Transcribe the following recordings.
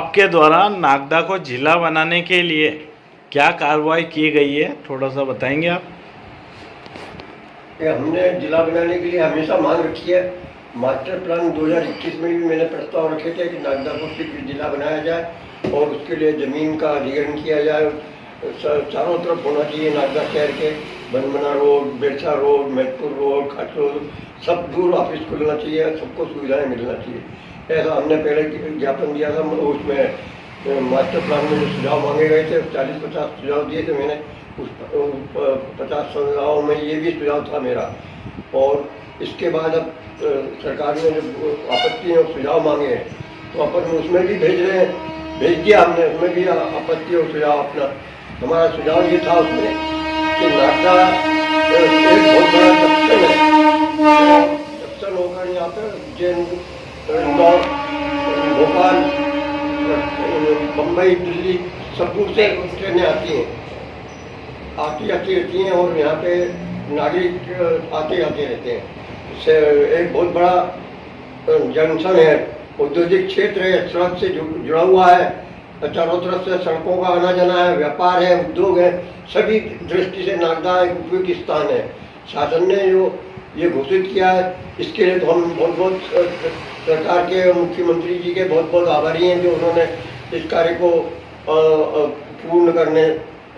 आपके द्वारा नागदा को जिला बनाने के लिए क्या कार्रवाई की गई है, थोड़ा सा बताएंगे आप? हमने जिला बनाने के लिए हमेशा मांग रखी है। मास्टर प्लान 2021 में भी मैंने प्रस्ताव रखे थे कि नागदा को शीघ्र जिला बनाया जाए और उसके लिए ज़मीन का अधिग्रहण किया जाए। चारों तरफ होना चाहिए नागदा शहर के, बनमना रोड, बेरसा रोड, मैदपुर रोड, खाटू, सब दूर ऑफिस खुलना चाहिए, सबको सुविधाएं मिलना चाहिए। ऐसा हमने पहले ज्ञापन दिया था। उसमें मास्टर प्लान में जो सुझाव मांगे गए थे 40-50 सुझाव दिए थे मैंने। उस 50 सुझावों में ये भी सुझाव था मेरा। और इसके बाद अब सरकार ने जो आपत्ति और सुझाव मांगे हैं तो अपन उसमें भी भेज दिया हमने। उसमें भी आपत्ति और सुझाव अपना हमारा सुझाव ये था उसमें कि नागदा एक बहुत बड़ा जंक्शन है। जंक्शन होकर यहाँ पर उज्जैन, इंदौर, भोपाल, बम्बई, दिल्ली सब दूर से ट्रेनें आती रहती हैं और यहाँ पे नागरिक आते रहते हैं। इससे एक बहुत बड़ा जंक्शन है, औद्योगिक क्षेत्र है, सड़क से जुड़ा हुआ है, चारों तरफ से सड़कों का आना जाना है, व्यापार है, उद्योग है, सभी दृष्टि से नागदा एक उपयुक्त स्थान है। शासन ने जो ये घोषित किया है इसके लिए तो हम बहुत सरकार के, मुख्यमंत्री जी के बहुत आभारी हैं जो उन्होंने इस कार्य को पूर्ण करने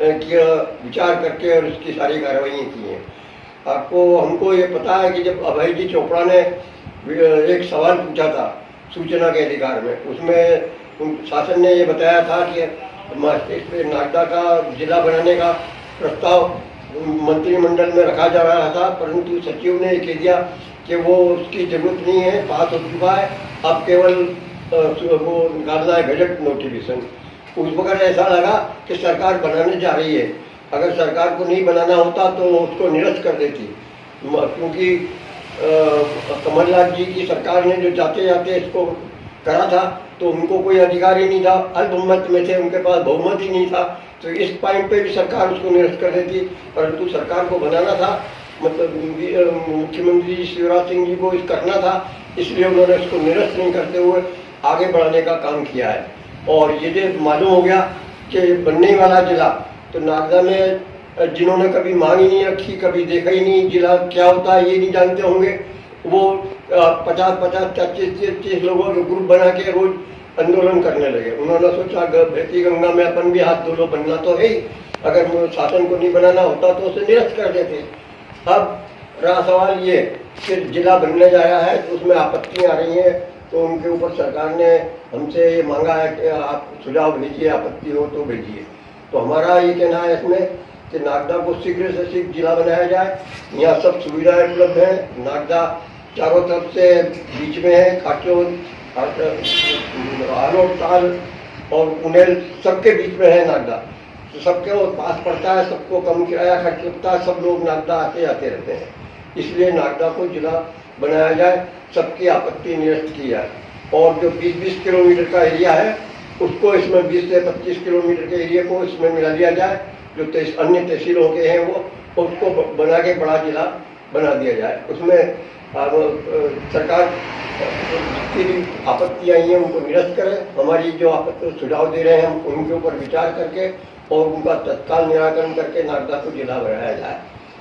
की विचार करके और इसकी सारी कार्रवाई की हैं। हमको ये पता है कि जब अभय जी चोपड़ा ने एक सवाल पूछा था सूचना के अधिकार में, उसमें शासन ने ये बताया था कि इस पे नागदा का जिला बनाने का प्रस्ताव मंत्रिमंडल में रखा जा रहा था, परंतु सचिव ने कह दिया कि वो उसकी जरूरत नहीं है, पास हो चुका है, अब केवल वो निकालना है गजट नोटिफिकेशन। उस वक्त ऐसा लगा कि सरकार बनाने जा रही है। अगर सरकार को नहीं बनाना होता तो उसको निरस्त कर देती, क्योंकि कमलनाथ जी की सरकार ने जो जाते जाते इसको करा था तो उनको कोई अधिकार ही नहीं था, अल्पमत में थे, उनके पास बहुमत ही नहीं था, तो इस पॉइंट पे भी सरकार उसको निरस्त कर देती। परंतु सरकार को बनाना था, मतलब मुख्यमंत्री शिवराज सिंह जी को इस करना था, इसलिए उन्होंने इसको निरस्त नहीं करते हुए आगे बढ़ाने का काम किया है। और ये जो मालूम हो गया कि बनने वाला जिला, तो नागदा में जिन्होंने कभी मांग ही नहीं रखी, कभी देखा ही नहीं जिला क्या होता है, ये नहीं जानते होंगे, वो 50-50, 30-30 लोगों के ग्रुप बना के रोज आंदोलन करने लगे। उन्होंने सोचा बहती गंगा में अपन भी हाथ धो लो, बनना तो है ही, अगर शासन को नहीं बनाना होता तो उसे निरस्त कर देते। अब रहा सवाल ये कि जिला बनने जा रहा है तो उसमें आपत्तियाँ आ रही हैं, तो उनके ऊपर सरकार ने हमसे ये मांगा है कि आप सुझाव भेजिए, आपत्ति हो तो भेजिए। तो हमारा ये कहना है इसमें कि नागदा को शीघ्र से शीघ्र जिला बनाया जाए। यहाँ सब सुविधाएं उपलब्ध हैं। नागदा चारों तरफ से बीच में है, खाटून, आलोट, ताल और उनेल सबके बीच में है नागदा, तो सबके पास पड़ता है, सबको कम किराया खर्च लगता है, सब लोग नागदा आते जाते रहते हैं। इसलिए नागदा को जिला बनाया जाए, सबकी आपत्ति निरस्त की जाए। और जो 20-20 किलोमीटर का एरिया है उसको इसमें 20 से 25 किलोमीटर के एरिया को इसमें मिला दिया जाए, जो अन्य तहसीलों के हैं वो उसको बना के बड़ा जिला बना दिया जाए। उसमें सरकार की भी आपत्ति आई है उनको निरस्त करें। हमारी जो आपत्ति सुझाव दे रहे हैं हम उनके ऊपर विचार करके और उनका तत्काल निराकरण करके नागदा को जिला बनाया जाए।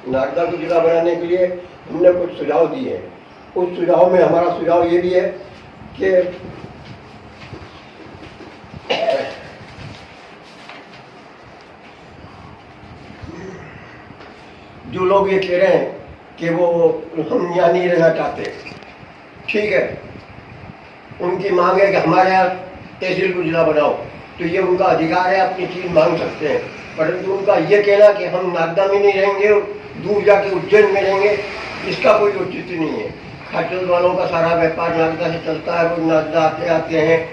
नागदा को जिला बनाने के लिए हमने कुछ सुझाव दिए हैं। उस सुझाव में हमारा सुझाव ये भी है कि जो लोग ये कह रहे हैं कि वो हम यहाँ नहीं रहना चाहते, ठीक है, उनकी मांग है कि हमारे यहाँ तहसील को जिला बनाओ, तो ये उनका अधिकार है, अपनी चीज मांग सकते हैं। परंतु उनका ये कहना कि हम नागदा में नहीं रहेंगे, दूर जाके उज्जैन में रहेंगे, इसका कोई औचित्य नहीं है। खाटून वालों का सारा व्यापार नागदा से चलता है, वो नागदा आते हैं,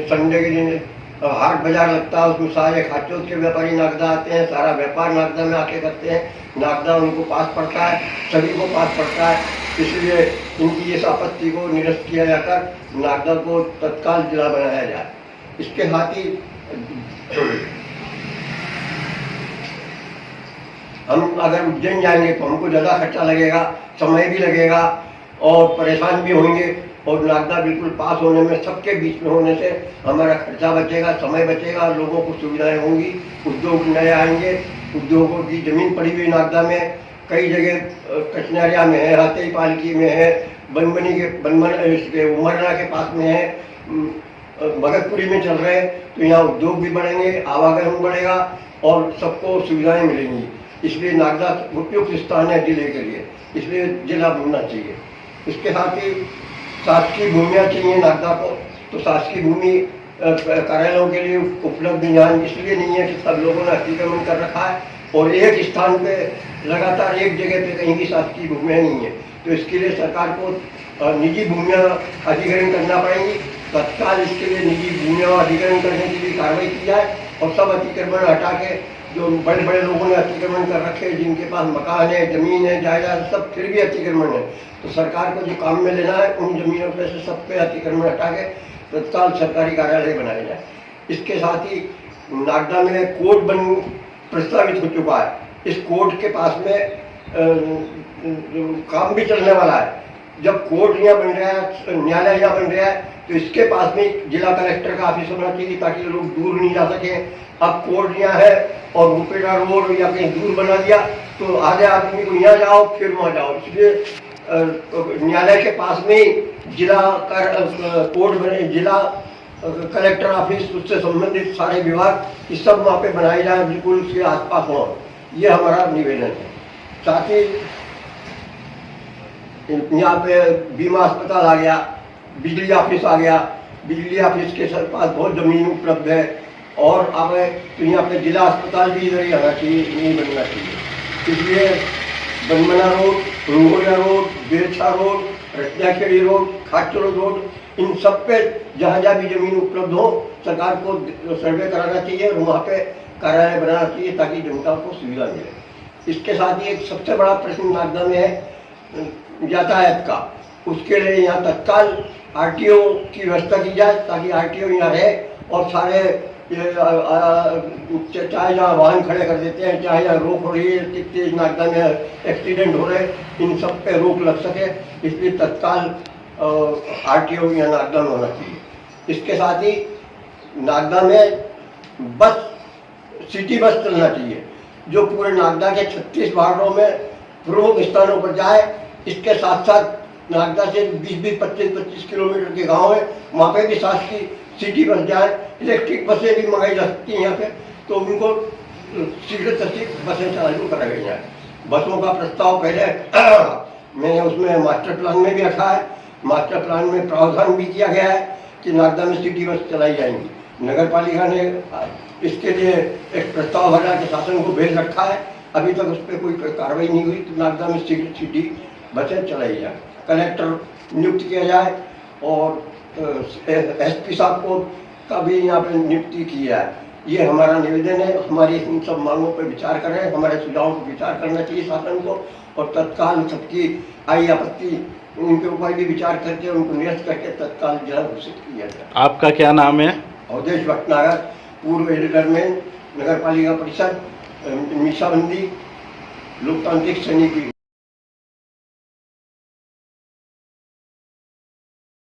संडे के दिन हाट बाजार लगता है, उसमें सारे खाटून के व्यापारी नागदा आते हैं, सारा व्यापार नागदा में आके करते हैं। नागदा उनको पास पड़ता है, सभी को पास पड़ता है, इसलिए इनकी इस आपत्ति को निरस्त किया जाकर नागदा को तत्काल जिला बनाया जाए। इसके साथ ही हम अगर उज्जैन जाएंगे तो हमको ज़्यादा खर्चा लगेगा, समय भी लगेगा और परेशान भी होंगे। और नागदा बिल्कुल पास होने में, सबके बीच में होने से हमारा खर्चा बचेगा, समय बचेगा, लोगों को सुविधाएं होंगी, उद्योग नए आएंगे। उद्योगों की जमीन पड़ी हुई नागदा में, कई जगह कचनारिया में है, हाथी पालकी में है, बनमनी के उमरना के पास में है, भगतपुरी में चल रहे हैं। तो यहाँ उद्योग भी बढ़ेंगे, आवागमन बढ़ेगा और सबको सुविधाएं मिलेंगी। इसलिए नागदा उपयुक्त स्थान है जिले के लिए, इसलिए जिला बनना चाहिए। इसके साथ ही शासकीय भूमियाँ चाहिए नागदा को, तो शासकीय भूमि कार्यालयों के लिए उपलब्ध यहाँ इसलिए नहीं है कि सब लोगों ने अतिक्रमण कर रखा है और एक स्थान पे लगातार एक जगह पे कहीं भी शासकीय भूमियाँ नहीं है। तो इसके लिए सरकार को निजी भूमियाँ अधिग्रहण करना पड़ेंगी। तत्काल इसके लिए निजी भूमियाँ अधिग्रहण करने के लिए कार्रवाई की जाए और सब अतिक्रमण हटा के, जो बड़े बड़े लोगों ने अतिक्रमण कर रखे हैं, जिनके पास मकान है, जमीन है, जायदाद, सब फिर भी अतिक्रमण है, तो सरकार को जो काम में लेना है उन जमीनों पे से सब पे अतिक्रमण हटा के तत्काल सरकारी कार्यालय बनाए जाए। इसके साथ ही नागदा में कोर्ट बन प्रस्तावित हो चुका है। इस कोर्ट के पास में काम भी चलने वाला है। जब कोर्ट यहाँ बन रहा है, न्यायालय यहाँ बन रहा है, तो इसके पास में जिला कलेक्टर का ऑफिस होना चाहिए ताकि लोग दूर नहीं जा सके। अब कोर्ट यहाँ है और रुपेटा रोड या कहीं दूर बना दिया तो आधे आदमी को यहाँ जाओ फिर वहाँ जाओ। इसलिए न्यायालय के पास में जिला कोर्ट बने, जिला कलेक्टर ऑफिस, उससे संबंधित सारे विभाग ये सब वहाँ पे बनाए जाए, बिल्कुल उसके आसपास हों। ये हमारा निवेदन है। साथ ही यहाँ पे बीमा अस्पताल आ गया, बिजली ऑफिस आ गया, बिजली ऑफिस के पास बहुत जमीन उपलब्ध है और अब तो यहाँ पे जिला अस्पताल भी इधर ही आना चाहिए, नहीं बनना चाहिए। इसलिए Banmana road, Rungoliya road, Berchha road, Ratnakhedi road, Khachrod road, इन सब पे जहाँ जहाँ भी जमीन उपलब्ध हो सरकार को सर्वे कराना चाहिए और वहाँ पे कार्यालय बनाना चाहिए ताकि जनता को सुविधा मिले। इसके साथ ही एक सबसे बड़ा प्रश्न नागदा में है यातायात का। उसके लिए यहाँ तत्काल आरटीओ की व्यवस्था की जाए ताकि आरटीओ यहाँ रहे और सारे चाहे जहाँ वाहन खड़े कर देते हैं, चाहे यहाँ रोक हो रही है, कितने नागदा में एक्सीडेंट हो रहे हैं, इन सब पे रोक लग सके, इसलिए तत्काल आरटीओ यहाँ नागदा में होना चाहिए। इसके साथ ही नागदा में बस, सिटी बस चलना चाहिए जो पूरे नागदा के 36 वार्डों में प्रमुख स्थानों पर जाए। इसके साथ साथ नागदा से 20-20, 25-25 किलोमीटर के गांव है, वहाँ पे भी शासकीय सिटी बस जाए। इलेक्ट्रिक बसें भी मंगाई जा सकती हैं यहाँ पे, तो उनको शीघ्र से शीघ्र बसें चालू कराई जाए। बसों का प्रस्ताव पहले मैंने उसमें मास्टर प्लान में भी रखा है। मास्टर प्लान में प्रावधान भी किया गया है कि नागदा में सिटी बस चलाई जाएंगी। नगर पालिका ने इसके लिए एक प्रस्ताव भरा के शासन को भेज रखा है, अभी तक उस पर कोई कार्रवाई नहीं हुई। तो नागदा में सिटी बसें चलाई जाए, कलेक्टर नियुक्त किया जाए और एसपी साहब को का भी यहाँ पर नियुक्ति की जाए। ये हमारा निवेदन है। हमारी इन सब मांगों पर विचार करें, हमारे सुझावों पर विचार करना चाहिए शासन को और तत्काल सबकी आई आपत्ति उनके ऊपर भी विचार करके उनको निरस्त करके तत्काल जिला घोषित किया जाए। आपका क्या नाम है? अवधेश भटनागर, पूर्व एडिटरमैन, नगर पालिका परिषद, मीसाबंदी, लोकतांत्रिक सैनिक।